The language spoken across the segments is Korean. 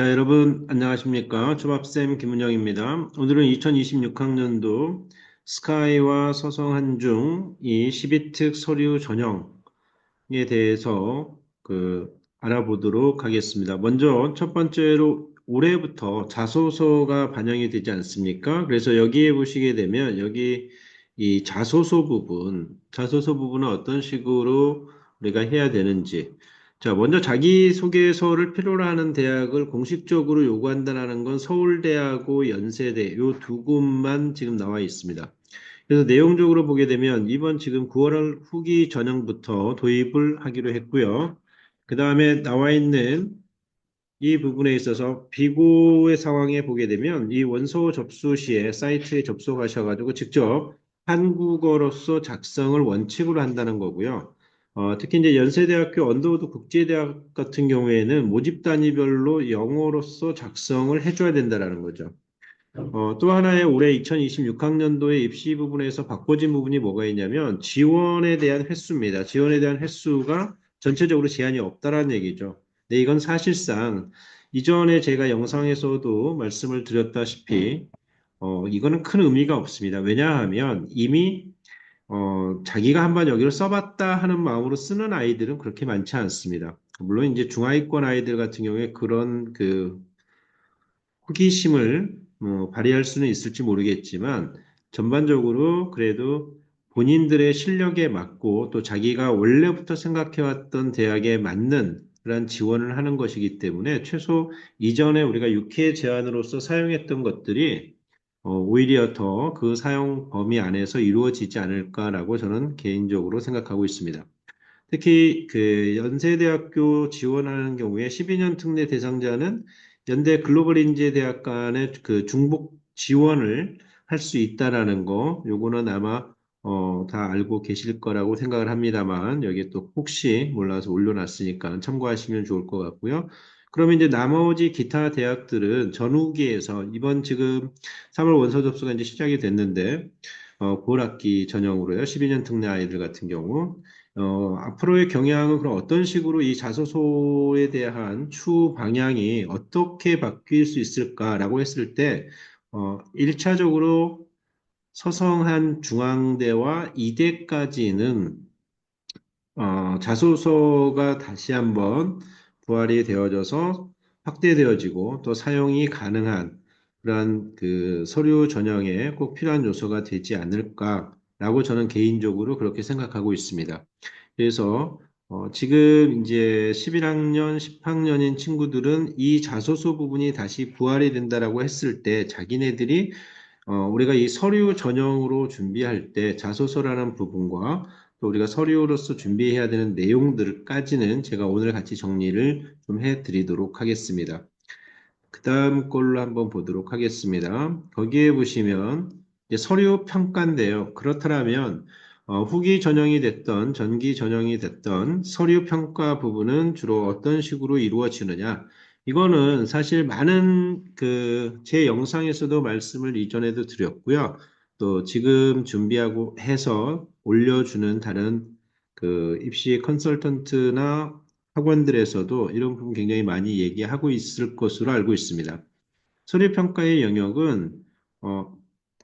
자, 여러분, 안녕하십니까. 조밥쌤 김은영입니다. 오늘은 2026학년도 스카이와 서성 한중 이 12특 서류 전형에 대해서 알아보도록 하겠습니다. 먼저 첫 번째로 올해부터 자소서가 반영이 되지 않습니까? 그래서 여기에 보시게 되면 여기 이 자소서 부분은 어떤 식으로 우리가 해야 되는지. 자, 먼저 자기소개서를 필요로 하는 대학을 공식적으로 요구한다는 건 서울대하고 연세대 요 두 곳만 지금 나와 있습니다. 그래서 내용적으로 보게 되면 이번 지금 9월 후기 전형부터 도입을 하기로 했고요. 그 다음에 나와 있는 이 부분에 있어서 비고의 상황에 보게 되면 이 원서 접수 시에 사이트에 접속하셔가지고 직접 한국어로서 작성을 원칙으로 한다는 거고요. 특히 이제 연세대학교 언더우드 국제대학 같은 경우에는 모집 단위별로 영어로서 작성을 해줘야 된다라는 거죠. 또 하나의 올해 2026학년도의 입시 부분에서 바꿔진 부분이 뭐가 있냐면 지원에 대한 횟수입니다. 지원에 대한 횟수가 전체적으로 제한이 없다라는 얘기죠. 근데 이건 사실상 이전에 제가 영상에서도 말씀을 드렸다시피 이거는 큰 의미가 없습니다. 왜냐하면 이미 자기가 한번 여기를 써봤다 하는 마음으로 쓰는 아이들은 그렇게 많지 않습니다. 물론 이제 중하위권 아이들 같은 경우에 그런 호기심을 발휘할 수는 있을지 모르겠지만 전반적으로 그래도 본인들의 실력에 맞고 또 자기가 원래부터 생각해왔던 대학에 맞는 그런 지원을 하는 것이기 때문에 최소 이전에 우리가 6회 제안으로서 사용했던 것들이 오히려 더 그 사용 범위 안에서 이루어지지 않을까라고 저는 개인적으로 생각하고 있습니다. 특히 그 연세대학교 지원하는 경우에 12년 특례 대상자는 연대 글로벌 인재대학 간의 그 중복 지원을 할 수 있다라는 거, 요거는 아마 다 알고 계실 거라고 생각을 합니다만 여기에 또 혹시 몰라서 올려놨으니까 참고하시면 좋을 것 같고요. 그러면 이제 나머지 기타 대학들은 전후기에서 이번 지금 3월 원서 접수가 이제 시작이 됐는데 9월 학기 전형으로요. 12년 특례 아이들 같은 경우 앞으로의 경향은 그럼 어떤 식으로 이 자소서에 대한 추후 방향이 어떻게 바뀔 수 있을까라고 했을 때, 1차적으로 서성한 중앙대와 이대까지는, 자소서가 다시 한번 부활이 되어져서 확대되어지고 또 사용이 가능한 그런 그 서류 전형에 꼭 필요한 요소가 되지 않을까라고 저는 개인적으로 그렇게 생각하고 있습니다. 그래서 지금 이제 11학년, 10학년인 친구들은 이 자소서 부분이 다시 부활이 된다라고 했을 때 자기네들이 우리가 이 서류 전형으로 준비할 때 자소서라는 부분과 또 우리가 서류로서 준비해야 되는 내용들까지는 제가 오늘 같이 정리를 좀 해드리도록 하겠습니다. 그 다음 걸로 한번 보도록 하겠습니다. 거기에 보시면 이제 서류 평가인데요. 그렇다면 후기 전형이 됐던 전기 전형이 됐던 서류 평가 부분은 주로 어떤 식으로 이루어지느냐? 이거는 사실 많은 제 영상에서도 말씀을 이전에도 드렸고요. 또 지금 준비하고 해서 올려주는 다른 입시 컨설턴트나 학원들에서도 이런 부분 굉장히 많이 얘기하고 있을 것으로 알고 있습니다. 서류평가의 영역은 어,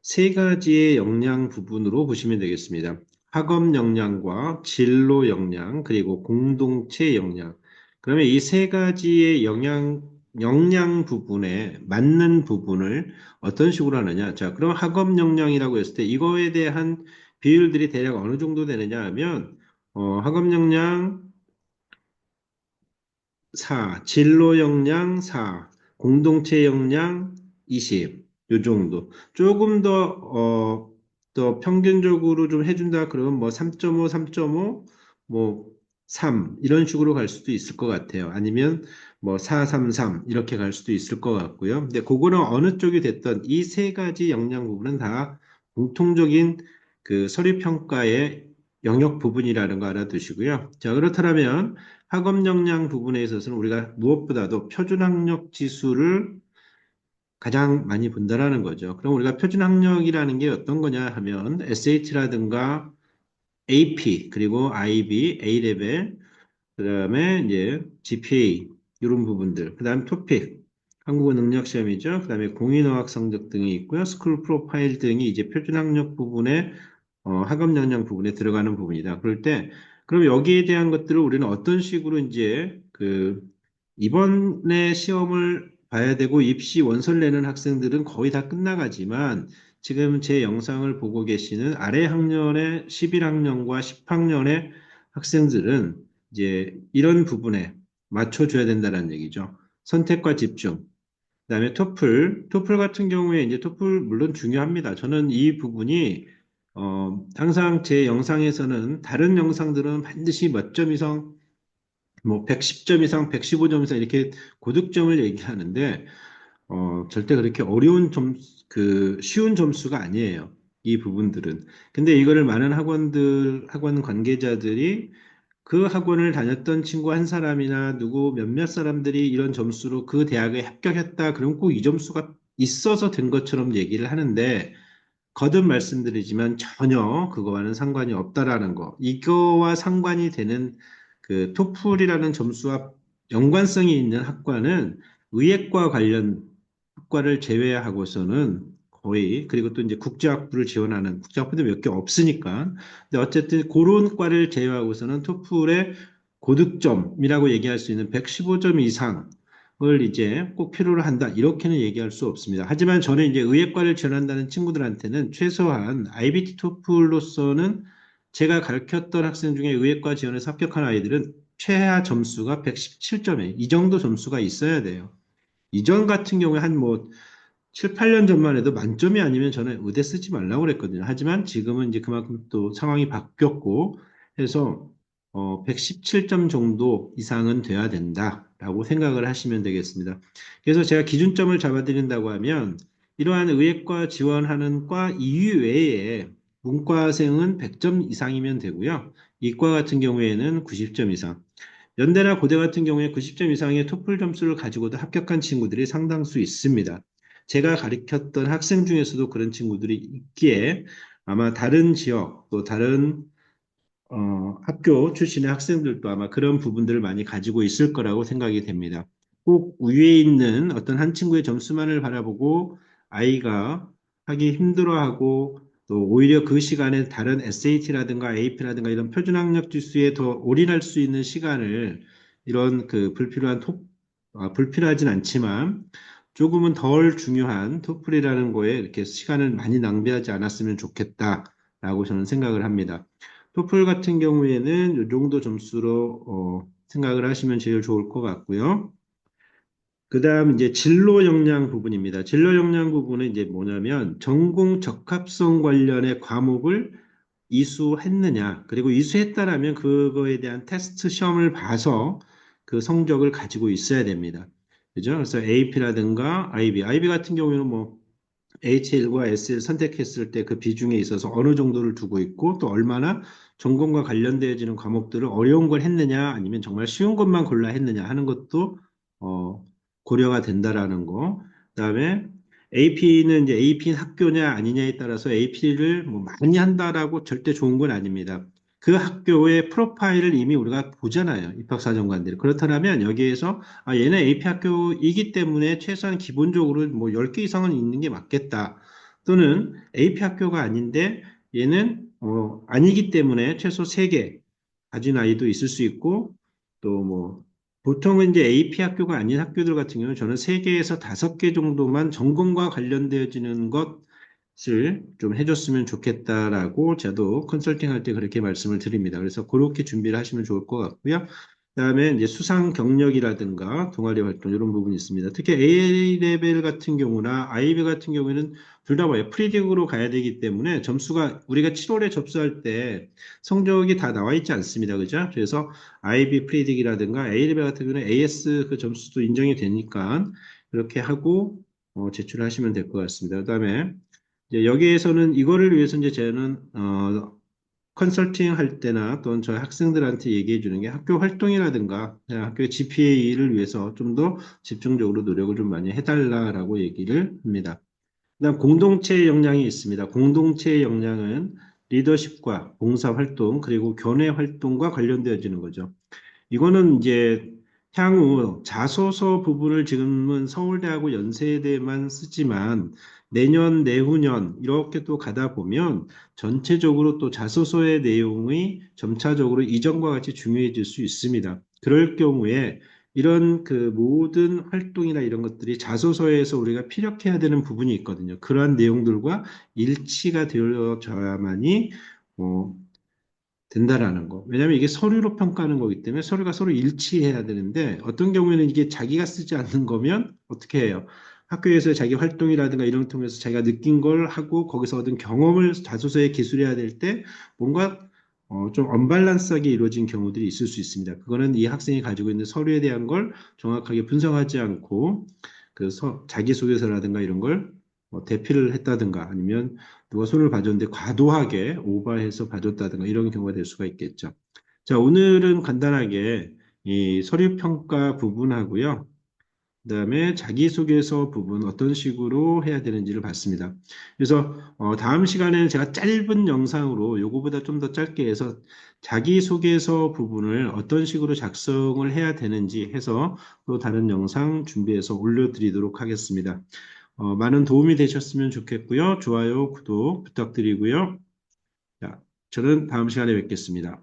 세 가지의 역량 부분으로 보시면 되겠습니다. 학업 역량과 진로 역량, 그리고 공동체 역량. 그러면 이 세 가지의 역량 부분에 맞는 부분을 어떤 식으로 하느냐. 자, 그럼 학업 역량이라고 했을 때 이거에 대한 비율들이 대략 어느 정도 되느냐 하면, 학업 역량 4, 진로 역량 4, 공동체 역량 20, 요 정도. 조금 더 평균적으로 좀 해준다 그러면 뭐 3.5, 3.5, 뭐 3, 이런 식으로 갈 수도 있을 것 같아요. 아니면 뭐 4, 3, 3, 이렇게 갈 수도 있을 것 같고요. 근데 그거는 어느 쪽이 됐던 이 세 가지 역량 부분은 다 공통적인 그 서류평가의 영역 부분이라는 거 알아두시고요. 자, 그렇다면 학업 역량 부분에 있어서는 우리가 무엇보다도 표준 학력 지수를 가장 많이 본다라는 거죠. 그럼 우리가 표준 학력이라는 게 어떤 거냐 하면 SAT라든가 AP 그리고 IB, A레벨 그다음에 이제 GPA 이런 부분들 그다음 토픽 한국어 능력 시험이죠. 그다음에 공인어학 성적 등이 있고요. 스쿨 프로파일 등이 이제 표준 학력 부분에 학업 역량 부분에 들어가는 부분이다. 그럴 때 그럼 여기에 대한 것들을 우리는 어떤 식으로 이제 이번에 시험을 봐야 되고 입시 원서를 내는 학생들은 거의 다 끝나가지만 지금 제 영상을 보고 계시는 아래 학년의 11학년과 10학년의 학생들은 이제 이런 부분에 맞춰줘야 된다는 얘기죠. 선택과 집중. 그다음에 토플 같은 경우에 이제 토플 물론 중요합니다. 저는 이 부분이 항상 제 영상에서는 다른 영상들은 반드시 몇 점 이상, 뭐 110점 이상, 115점 이상 이렇게 고득점을 얘기하는데 절대 그렇게 어려운 쉬운 점수가 아니에요. 이 부분들은. 근데 이거를 많은 학원 관계자들이 그 학원을 다녔던 친구 한 사람이나 누구 몇몇 사람들이 이런 점수로 그 대학에 합격했다. 그럼 꼭 이 점수가 있어서 된 것처럼 얘기를 하는데 거듭 말씀드리지만 전혀 그거와는 상관이 없다라는 거. 이거와 상관이 되는 그 토플이라는 점수와 연관성이 있는 학과는 의예과 관련 학과를 제외하고서는 거의 그리고 또 이제 국제학부를 지원하는 국제학부도 몇 개 없으니까 근데 어쨌든 그런 과를 제외하고서는 토플의 고득점이라고 얘기할 수 있는 115점 이상 을 이제 꼭 필요로 한다. 이렇게는 얘기할 수 없습니다. 하지만 저는 이제 의예과를 지원한다는 친구들한테는 최소한 IBT 토플로서는 제가 가르쳤던 학생 중에 의예과 지원에서 합격한 아이들은 최하 점수가 117점이에요. 이 정도 점수가 있어야 돼요. 이전 같은 경우에 한 뭐 7, 8년 전만 해도 만점이 아니면 저는 의대 쓰지 말라고 그랬거든요. 하지만 지금은 이제 그만큼 또 상황이 바뀌었고 해서 117점 정도 이상은 돼야 된다라고 생각을 하시면 되겠습니다. 그래서 제가 기준점을 잡아드린다고 하면 이러한 의예과 지원하는 과 이외에 문과생은 100점 이상이면 되고요. 이과 같은 경우에는 90점 이상. 연대나 고대 같은 경우에 90점 이상의 토플 점수를 가지고도 합격한 친구들이 상당수 있습니다. 제가 가르쳤던 학생 중에서도 그런 친구들이 있기에 아마 다른 지역 또 다른 학교 출신의 학생들도 아마 그런 부분들을 많이 가지고 있을 거라고 생각이 됩니다. 꼭 위에 있는 어떤 한 친구의 점수만을 바라보고 아이가 하기 힘들어하고 또 오히려 그 시간에 다른 SAT라든가 AP라든가 이런 표준학력 지수에 더 올인할 수 있는 시간을 이런 불필요하진 않지만 조금은 덜 중요한 토플이라는 거에 이렇게 시간을 많이 낭비하지 않았으면 좋겠다라고 저는 생각을 합니다. 토플 같은 경우에는 이 정도 점수로 생각을 하시면 제일 좋을 것 같고요. 그 다음 이제 진로 역량 부분입니다. 진로 역량 부분은 이제 뭐냐면 전공 적합성 관련의 과목을 이수했느냐, 그리고 이수했다라면 그거에 대한 테스트 시험을 봐서 그 성적을 가지고 있어야 됩니다. 그죠? 그래서 AP라든가 IB 같은 경우에는 뭐 HL과 SL 선택했을 때 그 비중에 있어서 어느 정도를 두고 있고 또 얼마나 전공과 관련되어지는 과목들을 어려운 걸 했느냐 아니면 정말 쉬운 것만 골라 했느냐 하는 것도 어, 고려가 된다라는 거. 그다음에 AP는 이제 AP는 학교냐 아니냐에 따라서 AP를 뭐 많이 한다라고 절대 좋은 건 아닙니다. 그 학교의 프로파일을 이미 우리가 보잖아요. 입학사정관들이. 그렇다면 여기에서 얘는 AP 학교이기 때문에 최소한 기본적으로 뭐 10개 이상은 있는 게 맞겠다. 또는 AP 학교가 아닌데 얘는 아니기 때문에 최소 3개 가진 아이도 있을 수 있고 또 뭐 보통은 이제 AP 학교가 아닌 학교들 같은 경우는 저는 3개에서 5개 정도만 전공과 관련되어지는 것을 좀 해줬으면 좋겠다라고 저도 컨설팅 할 때 그렇게 말씀을 드립니다. 그래서 그렇게 준비를 하시면 좋을 것 같고요. 그다음에 이제 수상 경력이라든가 동아리 활동 이런 부분이 있습니다. 특히 A 레벨 같은 경우나 IB 같은 경우에는 둘 다 뭐예요? 프리딕으로 가야 되기 때문에 점수가 우리가 7월에 접수할 때 성적이 다 나와 있지 않습니다. 그죠? 그래서 IB 프리딕이라든가 A 레벨 같은 경우는 AS 그 점수도 인정이 되니까 그렇게 하고 제출하시면 될 것 같습니다. 그다음에 이제 여기에서는 이거를 위해서 이제 저는 컨설팅 할 때나 또는 저희 학생들한테 얘기해 주는 게 학교 활동이라든가 학교의 GPA를 위해서 좀 더 집중적으로 노력을 좀 많이 해달라라고 얘기를 합니다. 그다음 공동체 역량이 있습니다. 공동체 역량은 리더십과 봉사활동 그리고 교내 활동과 관련되어지는 거죠. 이거는 이제 향후 자소서 부분을 지금은 서울대하고 연세대만 쓰지만 내년, 내후년 이렇게 또 가다 보면 전체적으로 또 자소서의 내용이 점차적으로 이전과 같이 중요해질 수 있습니다. 그럴 경우에 이런 그 모든 활동이나 이런 것들이 자소서에서 우리가 피력해야 되는 부분이 있거든요. 그러한 내용들과 일치가 되어져야만이 된다라는 거. 왜냐하면 이게 서류로 평가하는 거기 때문에 서류가 서로 일치해야 되는데 어떤 경우에는 이게 자기가 쓰지 않는 거면 어떻게 해요? 학교에서 자기 활동이라든가 이런 걸 통해서 자기가 느낀 걸 하고 거기서 얻은 경험을 자소서에 기술해야 될 때 뭔가 좀 언밸런스하게 이루어진 경우들이 있을 수 있습니다. 그거는 이 학생이 가지고 있는 서류에 대한 걸 정확하게 분석하지 않고 자기소개서라든가 이런 걸 대피를 했다든가 아니면 누가 손을 봐줬는데 과도하게 오버해서 봐줬다든가 이런 경우가 될 수가 있겠죠. 자, 오늘은 간단하게 이 서류 평가 부분하고요. 그다음에 자기소개서 부분 어떤 식으로 해야 되는지를 봤습니다. 그래서 다음 시간에는 제가 짧은 영상으로 요거보다 좀 더 짧게 해서 자기소개서 부분을 어떤 식으로 작성을 해야 되는지 해서 또 다른 영상 준비해서 올려드리도록 하겠습니다. 많은 도움이 되셨으면 좋겠고요. 좋아요, 구독 부탁드리고요. 자, 저는 다음 시간에 뵙겠습니다.